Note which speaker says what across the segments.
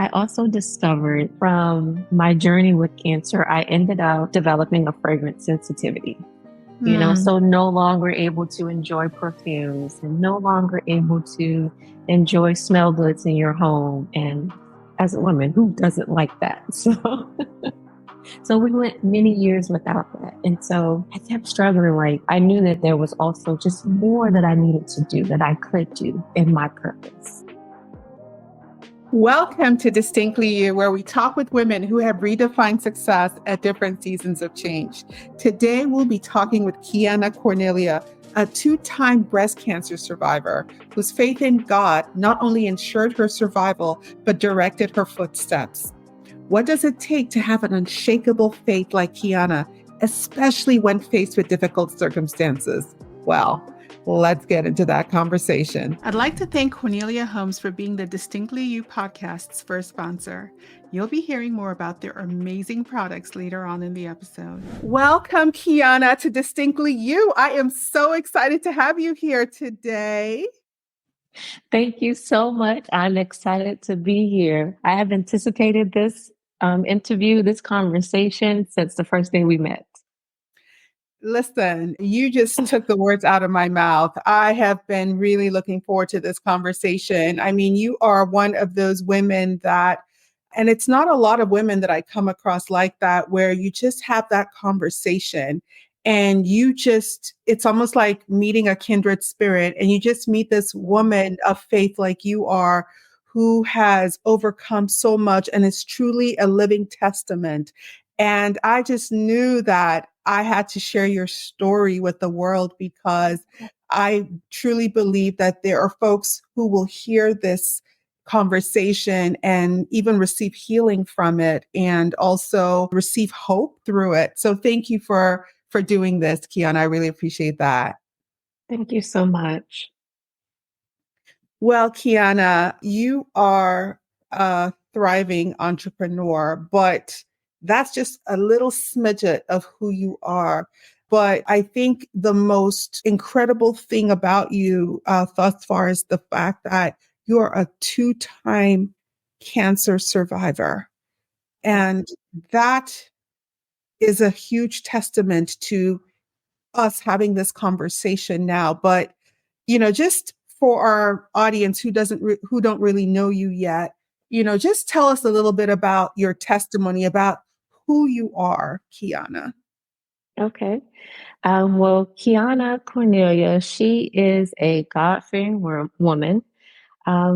Speaker 1: I also discovered from my journey with cancer, I ended up developing a fragrance sensitivity. So no longer able to enjoy perfumes and no longer able to enjoy smell goods in your home. And as a woman, who doesn't like that? So we went many years without that. And so I kept struggling. Like I knew that there was also just more that I needed to do, that I could do in my purpose.
Speaker 2: Welcome to Distinctly You, where we talk with women who have redefined success at different seasons of change. Today, we'll be talking with Kianna Cornelia, a two-time breast cancer survivor whose faith in God not only ensured her survival, but directed her footsteps. What does it take to have an unshakable faith like Kianna, especially when faced with difficult circumstances? Well, let's get into that conversation. I'd like to thank Cornelia Home for being the Distinctly You podcast's first sponsor. You'll be hearing more about their amazing products later on in the episode. Welcome, Kianna, to Distinctly You. I am so excited to have you here today.
Speaker 1: Thank you so much. I'm excited to be here. I have anticipated this interview, this conversation since the first day we met.
Speaker 2: Listen, you just took the words out of my mouth. I have been really looking forward to this conversation. I mean, you are one of those women that, and it's not a lot of women that I come across like that, where you just have that conversation and it's almost like meeting a kindred spirit, and you just meet this woman of faith like you are, who has overcome so much and is truly a living testament. And I just knew that I had to share your story with the world, because I truly believe that there are folks who will hear this conversation and even receive healing from it, and also receive hope through it. So thank you for doing this, Kianna. I really appreciate that.
Speaker 1: Thank you so much.
Speaker 2: Well, Kianna, you are a thriving entrepreneur, but that's just a little smidget of who you are. But I think the most incredible thing about you thus far is the fact that you're a two-time cancer survivor. And that is a huge testament to us having this conversation now. But, just for our audience who don't really know you yet, just tell us a little bit about your testimony, about who you are, Kianna.
Speaker 1: Okay. Well, Kianna Cornelia, she is a God-fearing woman.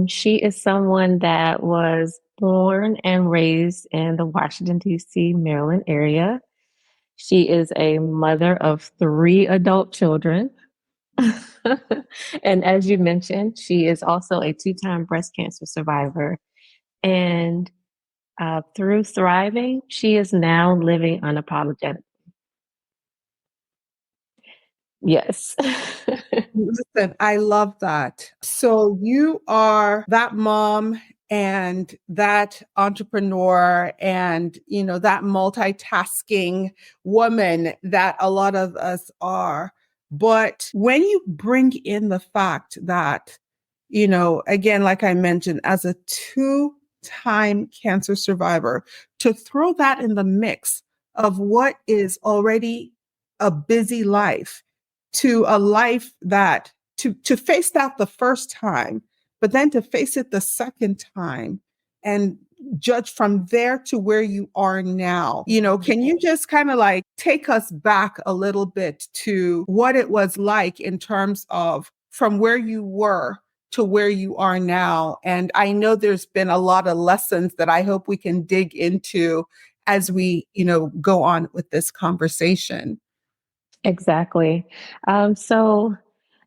Speaker 1: She is someone that was born and raised in the Washington, D.C., Maryland area. She is a mother of 3 adult children. And as you mentioned, she is also a 2-time breast cancer survivor. And through thriving, she is now living unapologetically. Yes.
Speaker 2: Listen, I love that. So you are that mom and that entrepreneur and, that multitasking woman that a lot of us are. But when you bring in the fact that, again, like I mentioned, as a two-time cancer survivor, to throw that in the mix of what is already a busy life, to a life that to face that the first time, but then to face it the second time and judge from there to where you are now. Can you just kind of like take us back a little bit to what it was like in terms of from where you were to where you are now? And I know there's been a lot of lessons that I hope we can dig into as we, go on with this conversation.
Speaker 1: Exactly. So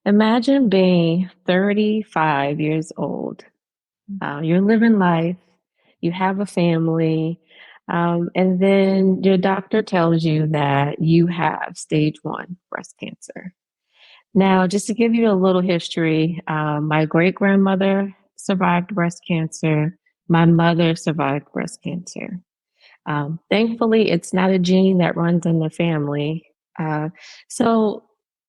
Speaker 1: imagine being 35 years old. You're living life, you have a family, and then your doctor tells you that you have stage 1 breast cancer. Now, just to give you a little history, my great grandmother survived breast cancer. My mother survived breast cancer. Thankfully, it's not a gene that runs in the family. So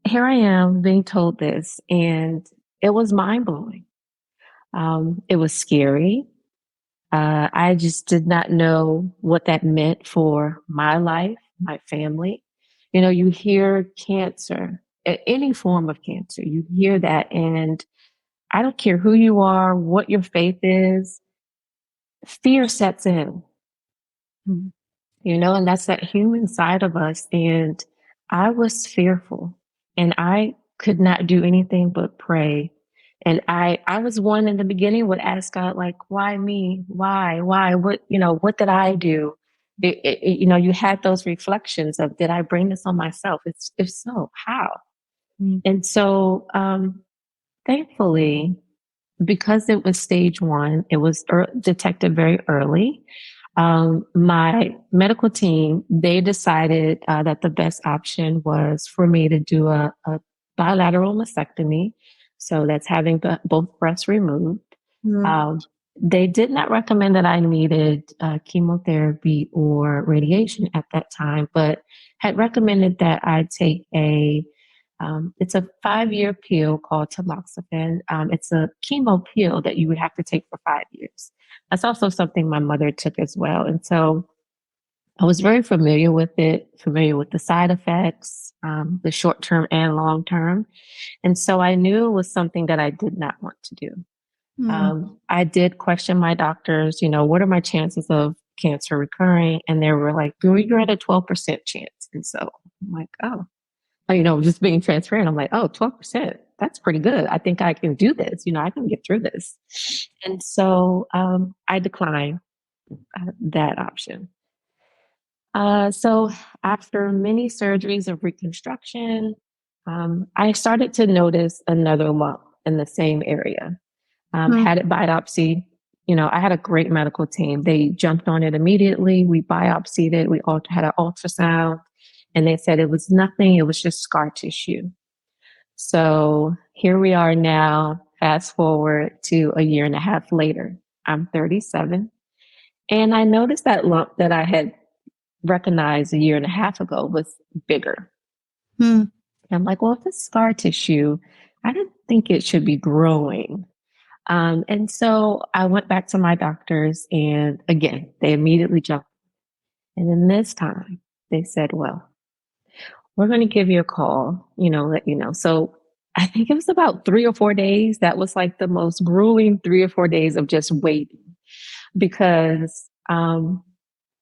Speaker 1: here I am being told this, and it was mind blowing. It was scary. I just did not know what that meant for my life, my family. You know, you hear cancer, any form of cancer, you hear that, and I don't care who you are, what your faith is, fear sets in,
Speaker 2: Mhm.
Speaker 1: you know, and that's that human side of us. And I was fearful and I could not do anything but pray. And I was one in the beginning would ask God, like, why me? Why? What, you know, what did I do? You know, you had those reflections of, did I bring this on myself? It's, if so, how?
Speaker 2: Mm.
Speaker 1: And so, thankfully, because it was stage one, it was detected very early. My medical team, they decided that the best option was for me to do a bilateral mastectomy. So that's having both breasts removed.
Speaker 2: Mm.
Speaker 1: Um, they did not recommend that I needed chemotherapy or radiation at that time, but had recommended that I take it's a 5-year pill called tamoxifen. It's a chemo pill that you would have to take for 5 years. That's also something my mother took as well. And so I was very familiar with it, familiar with the side effects, the short term and long term. And so I knew it was something that I did not want to do.
Speaker 2: Mm.
Speaker 1: I did question my doctors, you know, what are my chances of cancer recurring? And they were like, "Girl, you're at a 12% chance." And so I'm like, oh, you know, just being transparent, I'm like, oh, 12%, that's pretty good. I think I can do this. You know, I can get through this. And so I declined that option. So after many surgeries of reconstruction, I started to notice another lump in the same area.
Speaker 2: Mm.
Speaker 1: Had it biopsied. You know, I had a great medical team. They jumped on it immediately. We biopsied it. We had an ultrasound, and they said it was nothing. It was just scar tissue. So here we are now, fast forward to a year and a half later. I'm 37. And I noticed that lump that I had recognized a year and a half ago was bigger.
Speaker 2: Mm.
Speaker 1: I'm like, well, if it's scar tissue, I didn't think it should be growing. And so I went back to my doctors, and again, they immediately jumped. And then this time, they said, well, we're going to give you a call, you know, let you know. So I think it was about 3 or 4 days. That was like the most grueling 3 or 4 days of just waiting because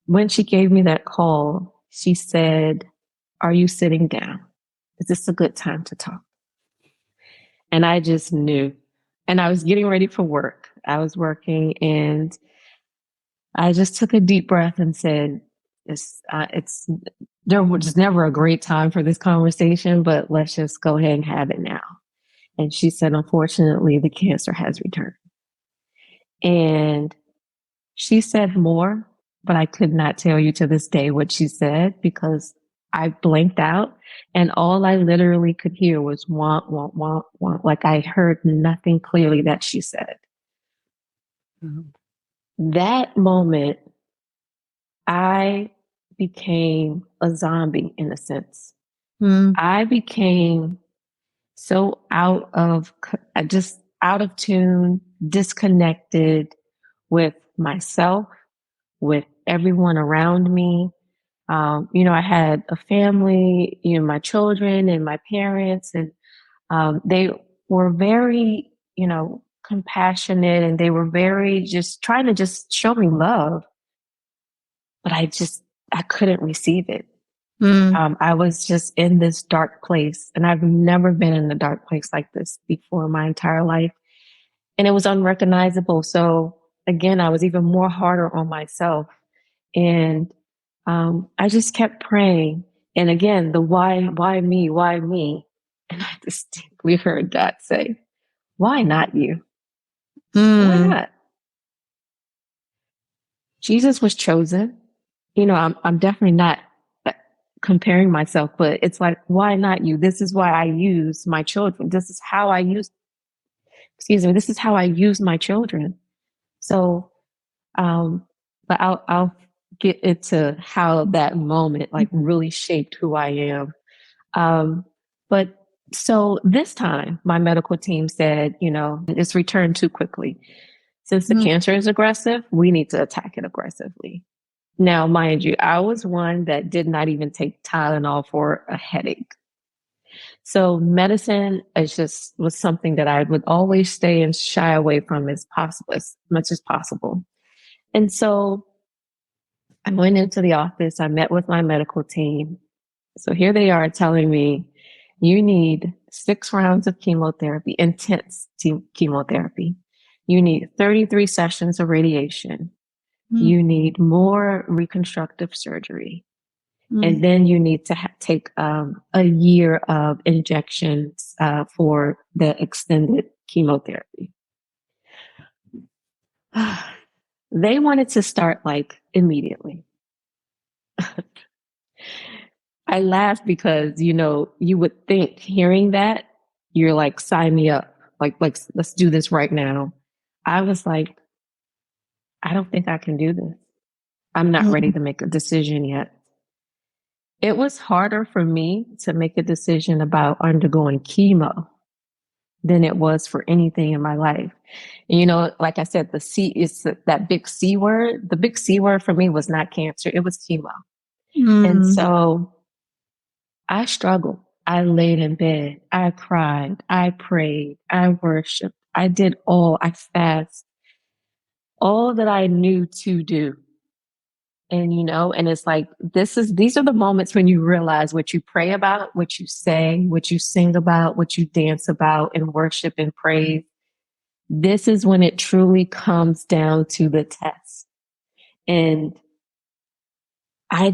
Speaker 1: when she gave me that call, she said, "Are you sitting down? Is this a good time to talk?" And I just knew. And I was getting ready for work. I was working and I just took a deep breath and said, it's there was never a great time for this conversation, but let's just go ahead and have it now." And she said, "Unfortunately, the cancer has returned." And she said more, but I could not tell you to this day what she said because I blanked out. And all I literally could hear was want, want, want, want. Like I heard nothing clearly that she said.
Speaker 2: Mhm.
Speaker 1: That moment, I became a zombie in a sense.
Speaker 2: Mm.
Speaker 1: I became so just out of tune, disconnected with myself, with everyone around me. You know, I had a family, you know, my children and my parents, and they were very, you know, compassionate and they were very just trying to just show me love, but I couldn't receive it.
Speaker 2: Mm.
Speaker 1: I was just in this dark place, and I've never been in a dark place like this before in my entire life. And it was unrecognizable. So again, I was even more harder on myself. And I just kept praying. And again, the why me, why me? And I distinctly heard God say, why not you? Why
Speaker 2: Mm.
Speaker 1: not? Jesus was chosen. You know, I'm definitely not uh, comparing myself, but it's like, why not you? This is why I use my children. This is how I use, excuse me, this is how I use my children. So, um, but I'll get into how that moment like really shaped who I am. Um, but so this time, my medical team said, you know, it's returned too quickly. Since the
Speaker 2: Mm.
Speaker 1: cancer is aggressive, we need to attack it aggressively. Now, mind you, I was one that did not even take Tylenol for a headache. So medicine is just was something that I would always stay and shy away from as possible, as much as possible. And so I went into the office, I met with my medical team. So here they are telling me, you need 6 rounds of chemotherapy, intense chemotherapy. You need 33 sessions of radiation.
Speaker 2: Mm.
Speaker 1: You need more reconstructive surgery.
Speaker 2: Mm.
Speaker 1: And then you need to take a year of injections for the extended chemotherapy. They wanted to start like immediately. I laughed because, you would think hearing that, you're like, sign me up. Like, let's do this right now. I was like, I don't think I can do this. I'm not ready
Speaker 2: Mm.
Speaker 1: to make a decision yet. It was harder for me to make a decision about undergoing chemo than it was for anything in my life. And, like I said, the C is that big C word. The big C word for me was not cancer, it was chemo. And
Speaker 2: Mm.
Speaker 1: so I struggled. I laid in bed. I cried. I prayed. I worshiped. I fast, all that I knew to do. And it's like, these are the moments when you realize what you pray about, what you say, what you sing about, what you dance about and worship and praise. This is when it truly comes down to the test. And I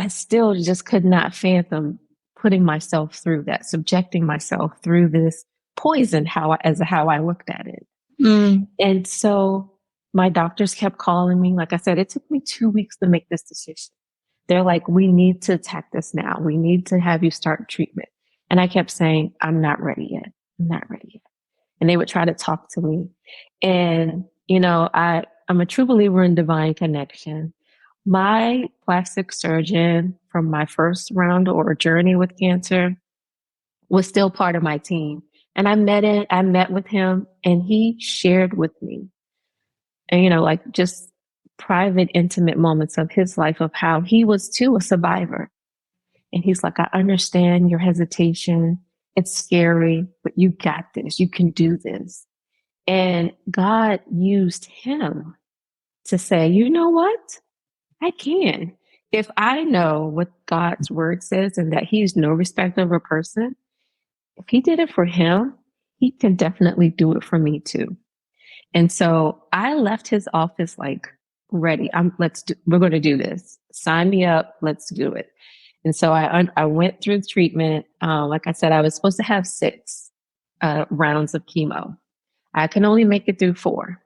Speaker 1: still just could not fathom putting myself through that, subjecting myself through this poison, how I looked at it.
Speaker 2: Mm.
Speaker 1: And so my doctors kept calling me. Like I said, it took me 2 weeks to make this decision. They're like, we need to attack this now. We need to have you start treatment. And I kept saying, I'm not ready yet. I'm not ready yet. And they would try to talk to me. And, I'm a true believer in divine connection. My plastic surgeon from my first round or journey with cancer was still part of my team. And I met with him and he shared with me, and, like just private, intimate moments of his life of how he was too a survivor. And he's like, I understand your hesitation. It's scary, but you got this. You can do this. And God used him to say, you know what? I can. If I know what God's word says and that he's no respecter of a person, if he did it for him, he can definitely do it for me too. And so I left his office like ready. We're going to do this. Sign me up. Let's do it. And so I went through treatment. Like I said, I was supposed to have 6 rounds of chemo. I can only make it through 4.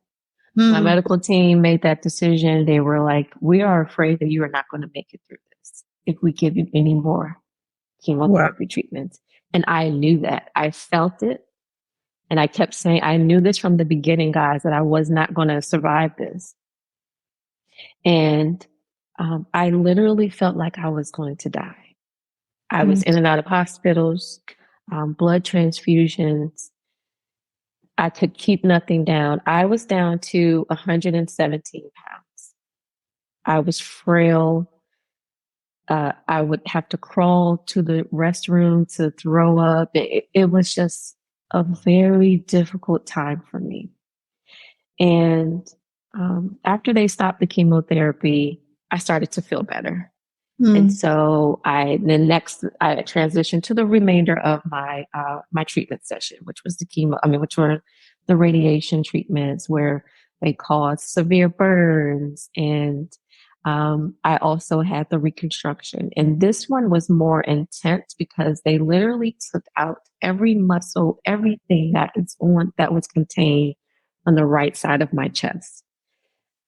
Speaker 1: My
Speaker 2: Mm.
Speaker 1: medical team made that decision. They were like, we are afraid that you are not going to make it through this if we give you any more
Speaker 2: Wow.
Speaker 1: chemotherapy treatments. And I knew that. I felt it. And I kept saying, I knew this from the beginning, guys, that I was not going to survive this. And I literally felt like I was going to die. I was
Speaker 2: Mm.
Speaker 1: in and out of hospitals, blood transfusions. I could keep nothing down. I was down to 117 pounds. I was frail. I would have to crawl to the restroom to throw up. It was just a very difficult time for me. And after they stopped the chemotherapy, I started to feel better. And
Speaker 2: Mm.
Speaker 1: so I transitioned to the remainder of my treatment session, which was which were the radiation treatments where they caused severe burns. And I also had the reconstruction. And this one was more intense because they literally took out every muscle, everything that was contained on the right side of my chest.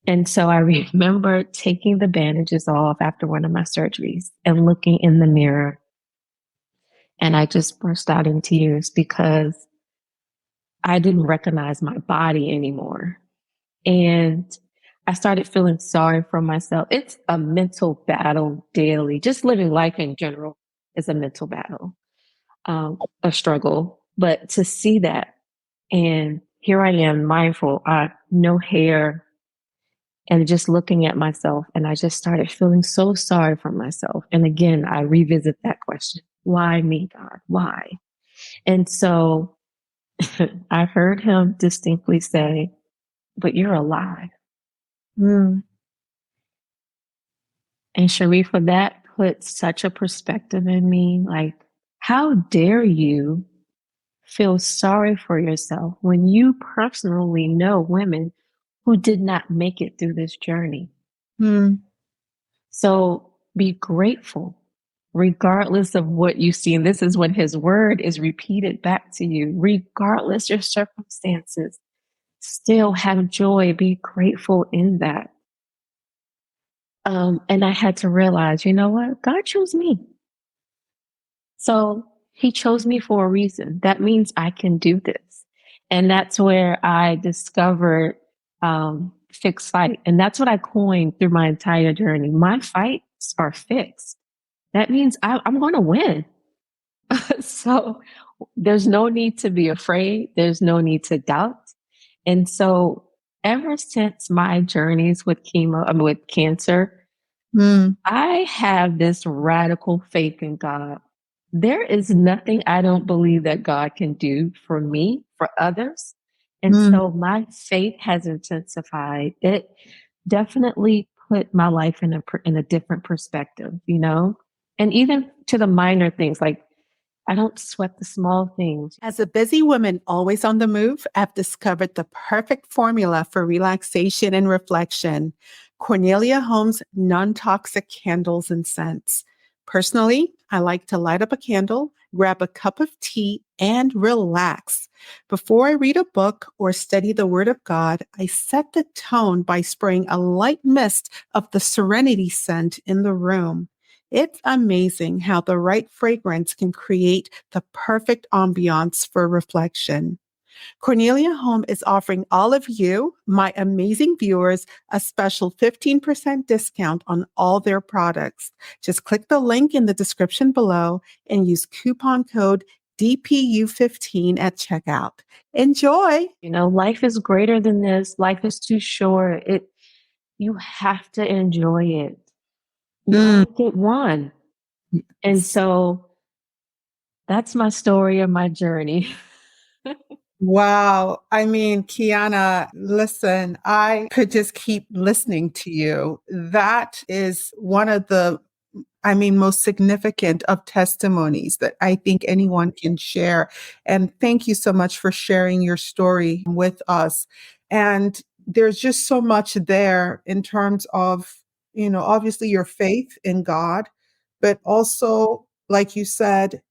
Speaker 1: And so I remember taking the bandages off after one of my surgeries and looking in the mirror. And I just burst out in tears because I didn't recognize my body anymore. And I started feeling sorry for myself. It's a mental battle daily. Just living life in general is a mental battle, a struggle. But to see that, and here I am mindful, no hair, and just looking at myself. And I just started feeling so sorry for myself. And again, I revisit that question: why me, God? Why? And so I heard him distinctly say, but you're alive.
Speaker 2: Mm.
Speaker 1: And Sharifah, that put such a perspective in me. Like, how dare you feel sorry for yourself when you personally know women who did not make it through this journey?
Speaker 2: Mm.
Speaker 1: So be grateful, regardless of what you see. And this is when his word is repeated back to you, regardless your circumstances, still have joy, be grateful in that. And I had to realize, you know what? God chose me. So he chose me for a reason. That means I can do this. And that's where I discovered fixed fight. And that's what I coined through my entire journey. My fights are fixed. That means I'm going to win. So there's no need to be afraid. There's no need to doubt. And so ever since my journeys with with cancer,
Speaker 2: Mm.
Speaker 1: I have this radical faith in God. There is nothing I don't believe that God can do for me, for others. And
Speaker 2: Mm.
Speaker 1: so my faith has intensified. It definitely put my life in a different perspective, you know? And even to the minor things, like I don't sweat the small things.
Speaker 2: As a busy woman always on the move, I've discovered the perfect formula for relaxation and reflection: Cornelia Home's non-toxic candles and scents. Personally, I like to light up a candle, grab a cup of tea, and relax. Before I read a book or study the Word of God, I set the tone by spraying a light mist of the Serenity scent in the room. It's amazing how the right fragrance can create the perfect ambiance for reflection. Cornelia Home is offering all of you, my amazing viewers, a special 15% discount on all their products. Just click the link in the description below and use coupon code DPU15 at checkout. Enjoy!
Speaker 1: You know, life is greater than this. Life is too short. You have to enjoy it. You
Speaker 2: Mm.
Speaker 1: only get one. And so that's my story of my journey.
Speaker 2: Wow. I mean, Kianna, listen, I could just keep listening to you. That is one of the, I mean, most significant of testimonies that I think anyone can share. And thank you so much for sharing your story with us. And there's just so much there in terms of, obviously your faith in God, but also, like you said,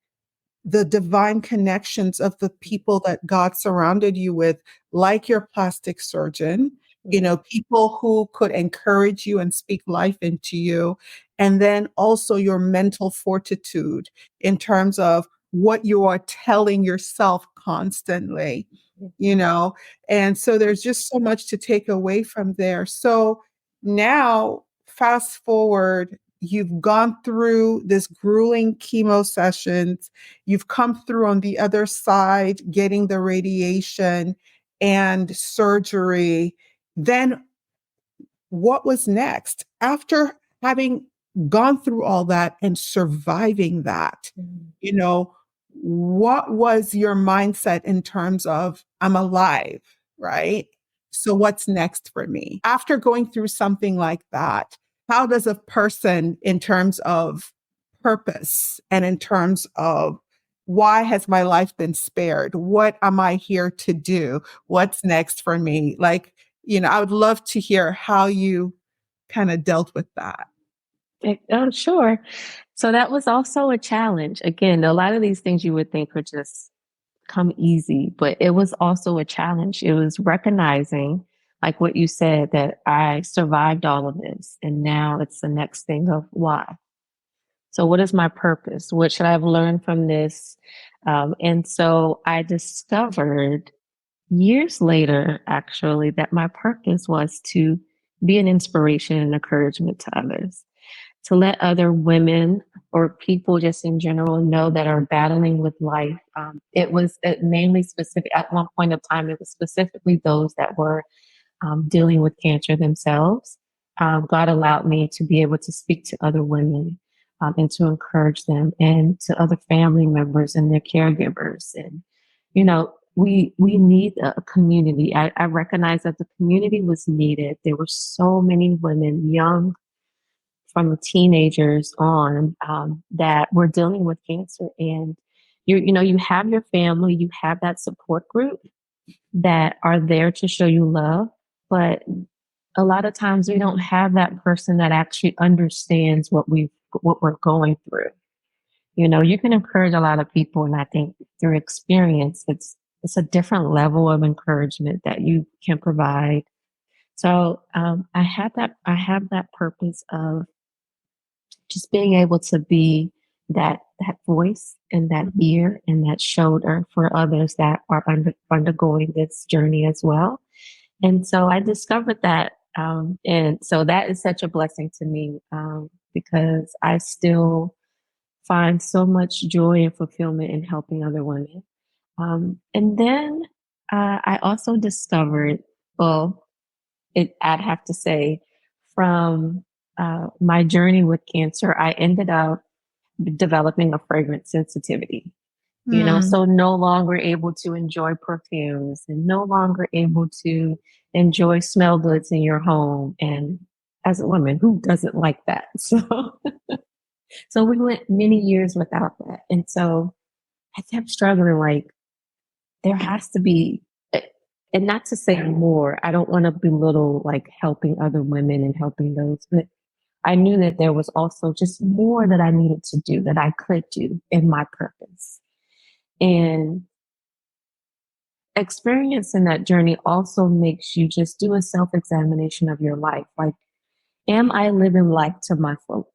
Speaker 2: the divine connections of the people that God surrounded you with, like your plastic surgeon, people who could encourage you and speak life into you. And then also your mental fortitude in terms of what you are telling yourself constantly, you know? And so there's just so much to take away from there. So now, fast forward, you've gone through this grueling chemo sessions. You've come through on the other side, getting the radiation and surgery. Then what was next? After having gone through all that and surviving that,
Speaker 1: Mhm.
Speaker 2: what was your mindset in terms of I'm alive, right? So what's next for me? After going through something like that, how does a person, in terms of purpose and in terms of why has my life been spared? What am I here to do? What's next for me? Like, I would love to hear how you kind of dealt with that.
Speaker 1: Oh, sure. So that was also a challenge. Again, a lot of these things you would think would just come easy, but it was also a challenge. It was recognizing, like what you said, that I survived all of this. And now it's the next thing of why. So, what is my purpose? What should I have learned from this? And so I discovered years later, actually, that my purpose was to be an inspiration and encouragement to others, to let other women or people just in general know that are battling with life. It was mainly specific at one point of time, it was specifically those that were dealing with cancer themselves, God allowed me to be able to speak to other women and to encourage them, and to other family members and their caregivers. And, we need a community. I recognize that the community was needed. There were so many women, young, from teenagers on, that were dealing with cancer. And you have your family, you have that support group that are there to show you love. But a lot of times we don't have that person that actually understands what we're going through. You can encourage a lot of people, and I think through experience, it's a different level of encouragement that you can provide. So I have that purpose of just being able to be that voice and that ear and that shoulder for others that are undergoing this journey as well. And so I discovered that, and so that is such a blessing to me, because I still find so much joy and fulfillment in helping other women. And then I also discovered, well, I'd have to say, from my journey with cancer, I ended up developing a fragrance sensitivity.
Speaker 2: Mm.
Speaker 1: So no longer able to enjoy perfumes, and no longer able to enjoy smell goods in your home. And as a woman, who doesn't like that? So we went many years without that. And so I kept struggling, like, there has to be, and not to say more, I don't want to belittle like helping other women and helping those, but I knew that there was also just more that I needed to do, that I could do in my purpose. And experiencing that journey also makes you just do a self examination of your life. Like, am I living life to my fullest?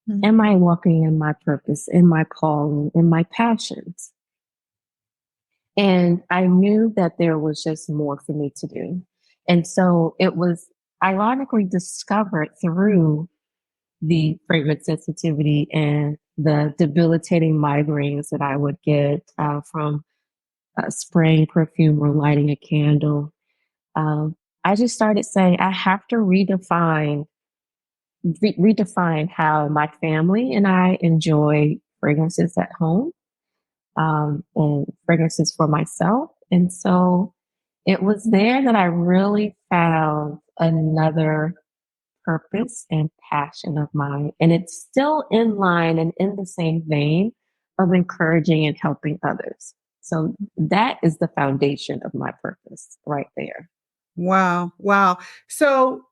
Speaker 2: Mm.
Speaker 1: Am I walking in my purpose, in my calling, in my passions? And I knew that there was just more for me to do. And so it was ironically discovered through the fragrance sensitivity and the debilitating migraines that I would get from spraying perfume or lighting a candle. I just started saying I have to redefine how my family and I enjoy fragrances at home, and fragrances for myself. And so it was there that I really found another purpose and passion of mine. And it's still in line and in the same vein of encouraging and helping others. So that is the foundation of my purpose right there.
Speaker 2: Wow. Wow. So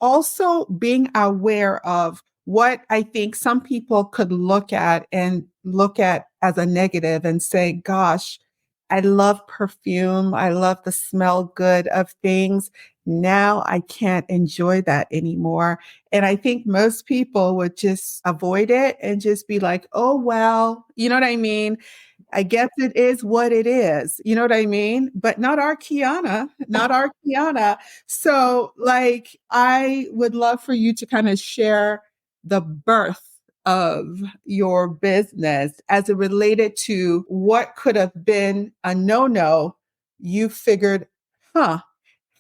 Speaker 2: also being aware of what I think some people could look at as a negative and say, gosh, I love perfume. I love the smell good of things. Now I can't enjoy that anymore. And I think most people would just avoid it and just be like, oh, well, you know what I mean? I guess it is what it is. You know what I mean? But not our Kianna, not our Kianna. So, like, I would love for you to kind of share the birth of your business as it related to what could have been a no. You figured, huh,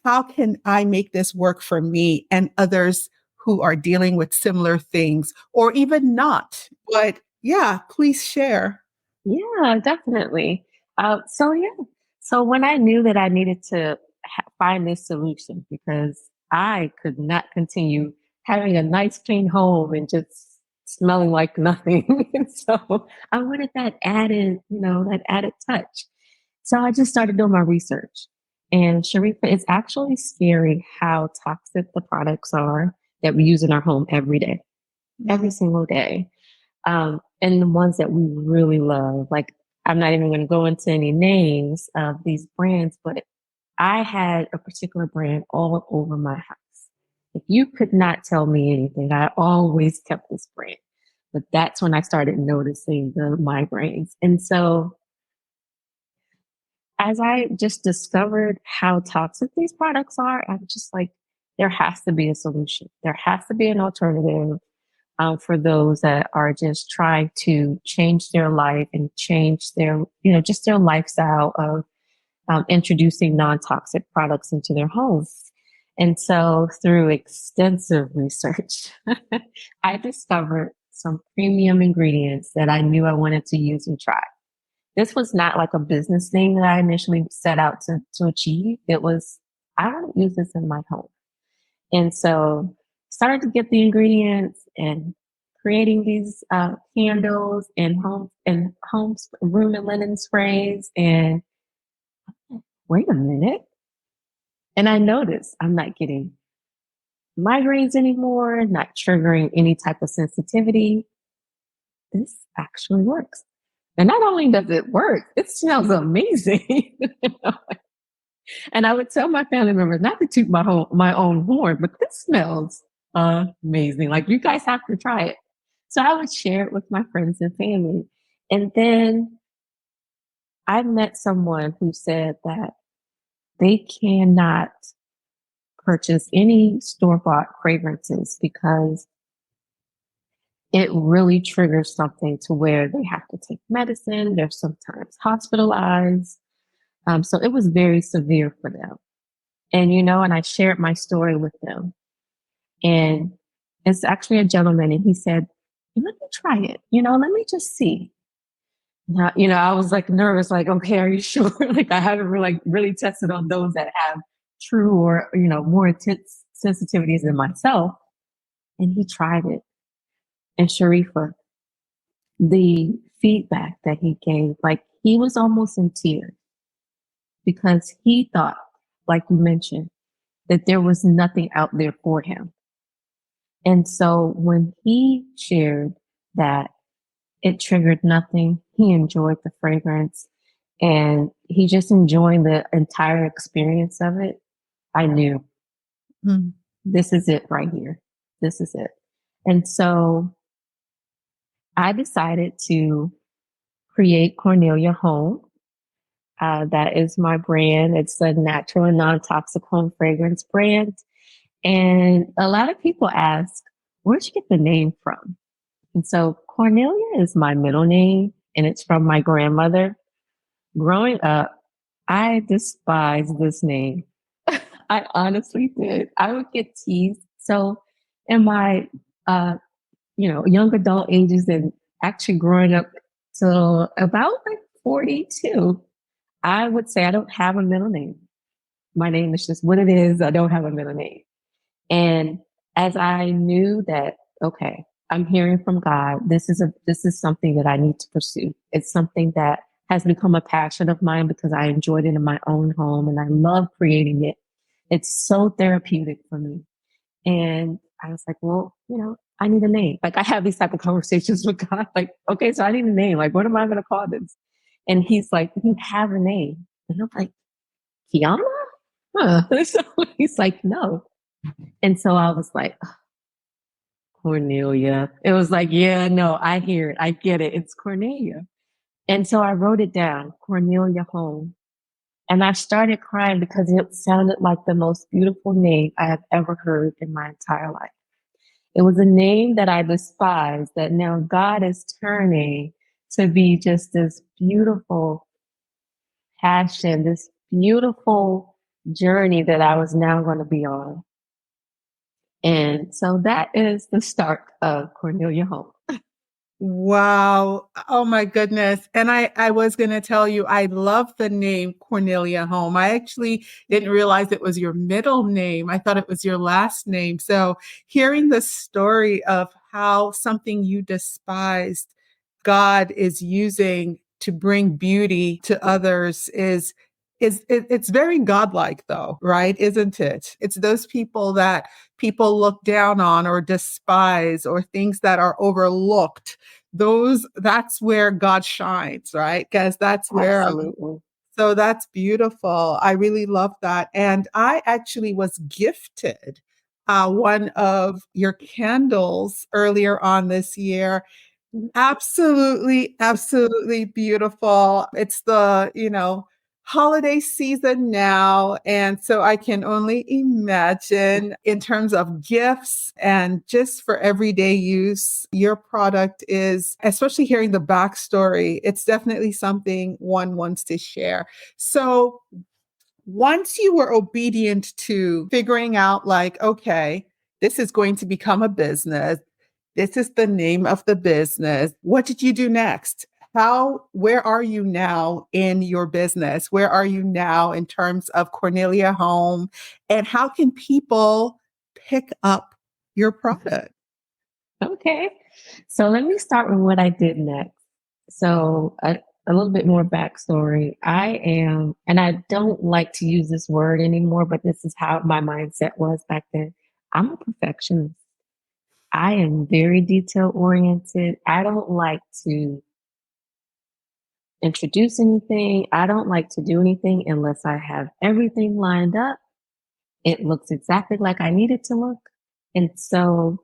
Speaker 2: how can I make this work for me and others who are dealing with similar things or even not? But yeah, please share.
Speaker 1: Yeah, definitely. Yeah. So when I knew that I needed to find this solution, because I could not continue having a nice clean home and just smelling like nothing. So I wanted that added touch. So I just started doing my research. And Sherifah, it's actually scary how toxic the products are that we use in our home every day, every single day. And the ones that we really love. Like, I'm not even going to go into any names of these brands, but I had a particular brand all over my house. If you could not tell me anything, I always kept this brand. But that's when I started noticing the migraines. And so, as I just discovered how toxic these products are, I'm just like, there has to be a solution. There has to be an alternative, for those that are just trying to change their life and change their, just their lifestyle of introducing non-toxic products into their homes. And so through extensive research, I discovered some premium ingredients that I knew I wanted to use and try. This was not like a business name that I initially set out to achieve. It was, I want to use this in my home. And so started to get the ingredients and creating these candles and homes, room and linen sprays. And wait a minute. And I noticed I'm not getting migraines anymore, not triggering any type of sensitivity. This actually works. And not only does it work, it smells amazing. And I would tell my family members not to toot my own horn, but this smells amazing. Like, you guys have to try it. So I would share it with my friends and family. And then I met someone who said that they cannot purchase any store-bought fragrances because it really triggers something to where they have to take medicine. They're sometimes hospitalized. So it was very severe for them. And, and I shared my story with them. And it's actually a gentleman, and he said, let me try it. Let me just see. Now, I was like nervous, like, okay, are you sure? Like, I haven't really tested on those that have true or, more intense sensitivities than myself. And he tried it. And Sherifah, the feedback that he gave, like, he was almost in tears because he thought, like you mentioned, that there was nothing out there for him. And so when he shared that it triggered nothing, he enjoyed the fragrance and he just enjoyed the entire experience of it, I knew this is it right here. This is it. And so I decided to create Cornelia Home. That is my brand. It's a natural and non-toxic home fragrance brand. And a lot of people ask, where'd you get the name from? And so Cornelia is my middle name, and it's from my grandmother. Growing up, I despised this name. I honestly did. I would get teased. So in my, young adult ages and actually growing up till about like 42, I would say I don't have a middle name. My name is just what it is. I don't have a middle name. And as I knew that, okay, I'm hearing from God, this is something that I need to pursue. It's something that has become a passion of mine because I enjoyed it in my own home and I love creating it. It's so therapeutic for me. And I was like, well, I need a name. Like, I have these type of conversations with God, like, okay, so I need a name. Like, what am I going to call this? And he's like, you have a name. And I'm like, Kianna? Huh. So he's like, no. And so I was like, oh, Cornelia. It was like, yeah, no, I hear it. I get it. It's Cornelia. And so I wrote it down, Cornelia Home. And I started crying because it sounded like the most beautiful name I have ever heard in my entire life. It was a name that I despised that now God is turning to be just this beautiful passion, this beautiful journey that I was now going to be on. And so that is the start of Cornelia Home.
Speaker 2: Wow. Oh my goodness. And I was going to tell you, I love the name Cornelia Home. I actually didn't realize it was your middle name. I thought it was your last name. So hearing the story of how something you despised, God is using to bring beauty to others it's very godlike though, right? Isn't it? It's those people that people look down on or despise or things that are overlooked. That's where God shines, right? Because that's where
Speaker 1: Absolutely.
Speaker 2: so that's beautiful. I really love that. And I actually was gifted one of your candles earlier on this year. Absolutely, absolutely beautiful. It's the, holiday season now. And so I can only imagine in terms of gifts and just for everyday use, your product is, especially hearing the backstory, it's definitely something one wants to share. So once you were obedient to figuring out, like, okay, this is going to become a business, this is the name of the business, what did you do next? Where are you now in your business? Where are you now in terms of Cornelia Home? And how can people pick up your product?
Speaker 1: Okay. So let me start with what I did next. So a little bit more backstory. I am, and I don't like to use this word anymore, but this is how my mindset was back then. I'm a perfectionist. I am very detail oriented. I don't like to introduce anything. I don't like to do anything unless I have everything lined up. It looks exactly like I need it to look. And so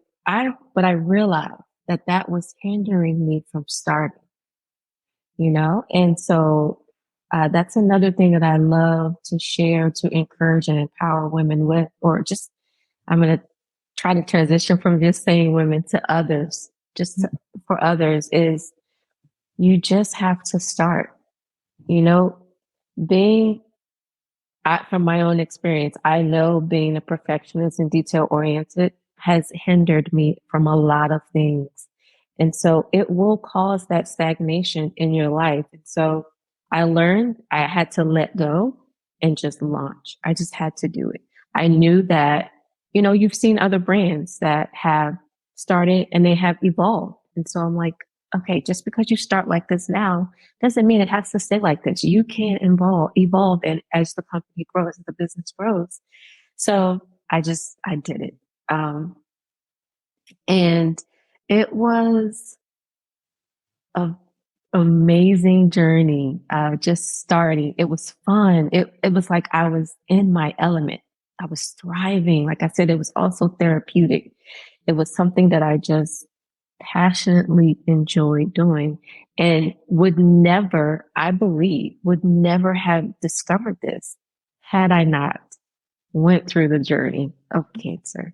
Speaker 1: but I realized that that was hindering me from starting, you know? And so that's another thing that I love to share, to encourage and empower women with, or just, I'm going to try to transition from just saying women to others, for others is you just have to start, you know, being from my own experience, I know being a perfectionist and detail oriented has hindered me from a lot of things. And so it will cause that stagnation in your life. And so I learned I had to let go and just launch. I just had to do it. I knew that, you know, you've seen other brands that have started and they have evolved. And so I'm like, okay, just because you start like this now doesn't mean it has to stay like this. You can evolve, and as the company grows, as the business grows. So I did it. Um, and it was an amazing journey. Just starting. It was fun. It was like I was in my element. I was thriving. Like I said, it was also therapeutic. It was something that I just passionately enjoyed doing and would never, I believe, would never have discovered this had I not went through the journey of cancer.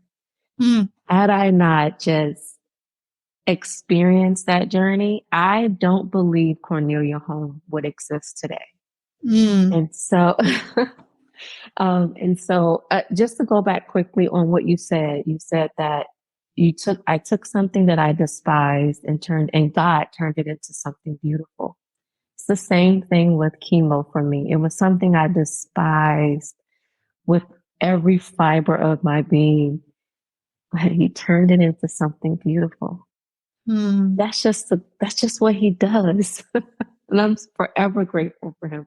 Speaker 2: Mm,
Speaker 1: Had I not just experienced that journey, I don't believe Cornelia Home would exist today.
Speaker 2: mm,
Speaker 1: And so, just to go back quickly on what you said that I took something that I despised and God turned it into something beautiful. It's the same thing with chemo for me. It was something I despised with every fiber of my being, but he turned it into something beautiful.
Speaker 2: mm.
Speaker 1: That's just what he does. And I'm forever grateful for him.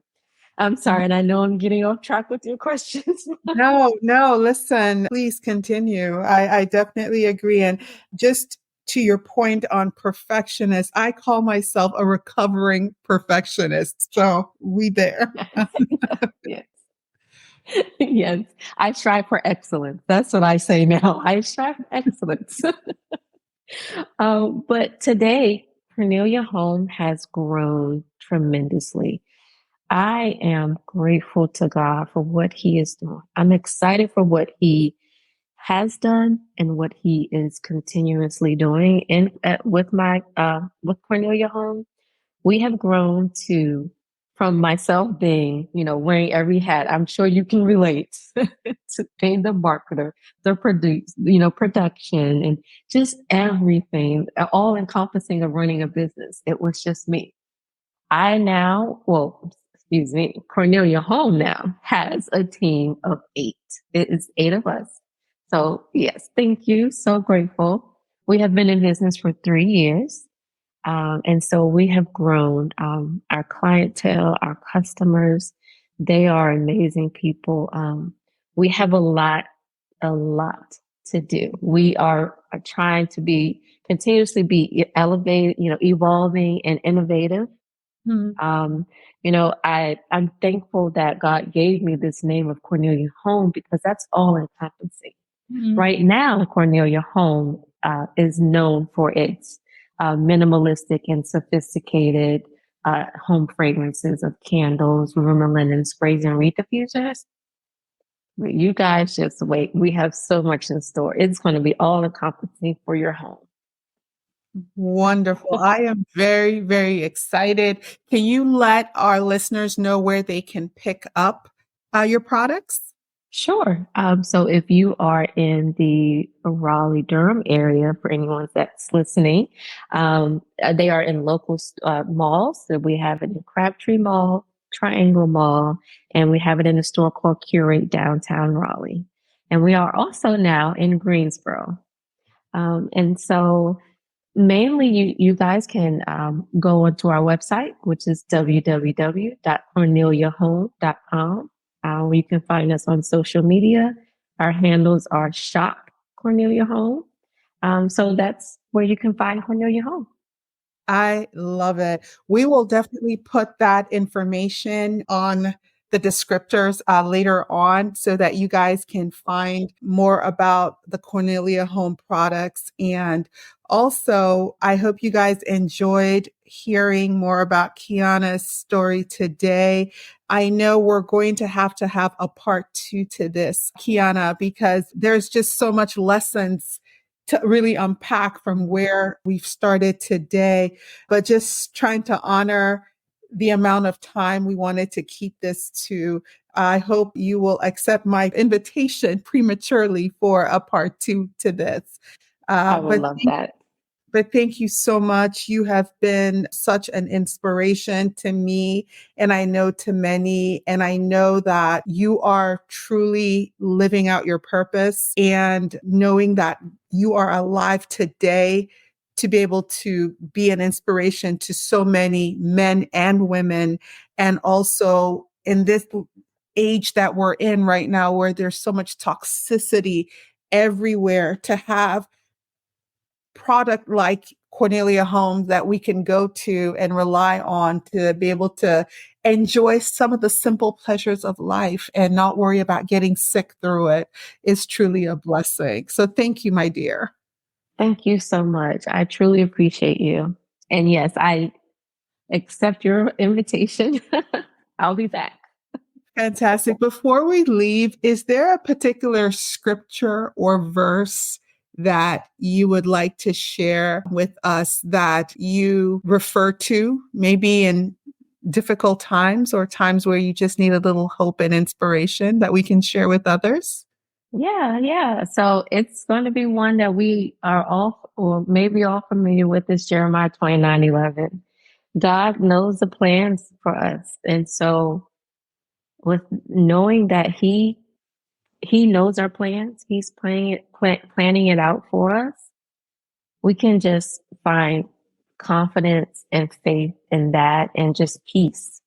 Speaker 1: I'm sorry, and I know I'm getting off track with your questions.
Speaker 2: No, no, listen, please continue. I definitely agree. And just to your point on perfectionist, I call myself a recovering perfectionist. So we there.
Speaker 1: Yes. Yes. I strive for excellence. That's what I say now. I strive for excellence. But today, Cornelia Home has grown tremendously. I am grateful to God for what He is doing. I'm excited for what He has done and what He is continuously doing. And with Cornelia Home, we have grown from myself being, you know, wearing every hat. I'm sure you can relate to being the marketer, production, and just everything, all encompassing of running a business. It was just me. Excuse me, Cornelia Home now has a team of 8. It is 8 of us. So yes, thank you. So grateful. We have been in business for 3 years. And so we have grown our clientele, our customers. They are amazing people. We have a lot to do. We are trying to continuously be elevated, you know, evolving and innovative.
Speaker 2: Mm,
Speaker 1: Um, I'm thankful that God gave me this name of Cornelia Home because that's all encompassing.
Speaker 2: mm,
Speaker 1: Right now, Cornelia Home, is known for its minimalistic and sophisticated home fragrances of candles, room and linen sprays, and wreath diffusers. You guys just wait. We have so much in store. It's going to be all encompassing for your home.
Speaker 2: Wonderful. I am very, very excited. Can you let our listeners know where they can pick up your products?
Speaker 1: Sure. So if you are in the Raleigh Durham area, for anyone that's listening, they are in local malls. So we have it in Crabtree Mall, Triangle Mall, and we have it in a store called Curate downtown Raleigh. And we are also now in Greensboro. And so mainly you guys can go onto our website, which is www.corneliahome.com. Where you can find us on social media. Our handles are Shop Cornelia Home. So that's where you can find Cornelia Home.
Speaker 2: I love it. We will definitely put that information on the descriptors later on so that you guys can find more about the Cornelia Home products. And also, I hope you guys enjoyed hearing more about Kianna's story today. I know we're going to have a part 2 to this, Kianna, because there's just so much lessons to really unpack from where we've started today, but just trying to honor the amount of time we wanted to keep this to. I hope you will accept my invitation prematurely for a part 2 to this.
Speaker 1: I
Speaker 2: Uh,
Speaker 1: would
Speaker 2: but
Speaker 1: love that.
Speaker 2: but thank you so much. You have been such an inspiration to me, and I know to many. And I know that you are truly living out your purpose and knowing that you are alive today to be able to be an inspiration to so many men and women. And also in this age that we're in right now, where there's so much toxicity everywhere, to have product like Cornelia Home that we can go to and rely on to be able to enjoy some of the simple pleasures of life and not worry about getting sick through it is truly a blessing. So thank you, my dear.
Speaker 1: Thank you so much. I truly appreciate you. And yes, I accept your invitation. I'll be back.
Speaker 2: Fantastic. Before we leave, is there a particular scripture or verse that you would like to share with us that you refer to, maybe in difficult times or times where you just need a little hope and inspiration that we can share with others?
Speaker 1: Yeah. So it's going to be one that we are all, or maybe all familiar with, is Jeremiah 29:11. God knows the plans for us. And so with knowing that he knows our plans, he's planning it out for us, we can just find confidence and faith in that, and just peace.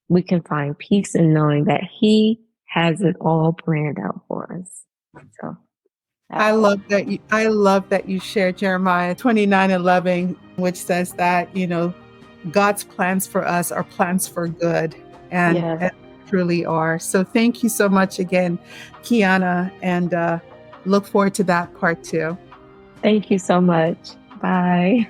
Speaker 1: We can find peace in knowing that he has it all planned out for us. So
Speaker 2: I love that you shared Jeremiah 29:11, which says that, God's plans for us are plans for good,
Speaker 1: yes.
Speaker 2: and truly are. So thank you so much again, Kianna, and look forward to that part 2.
Speaker 1: Thank you so much. Bye.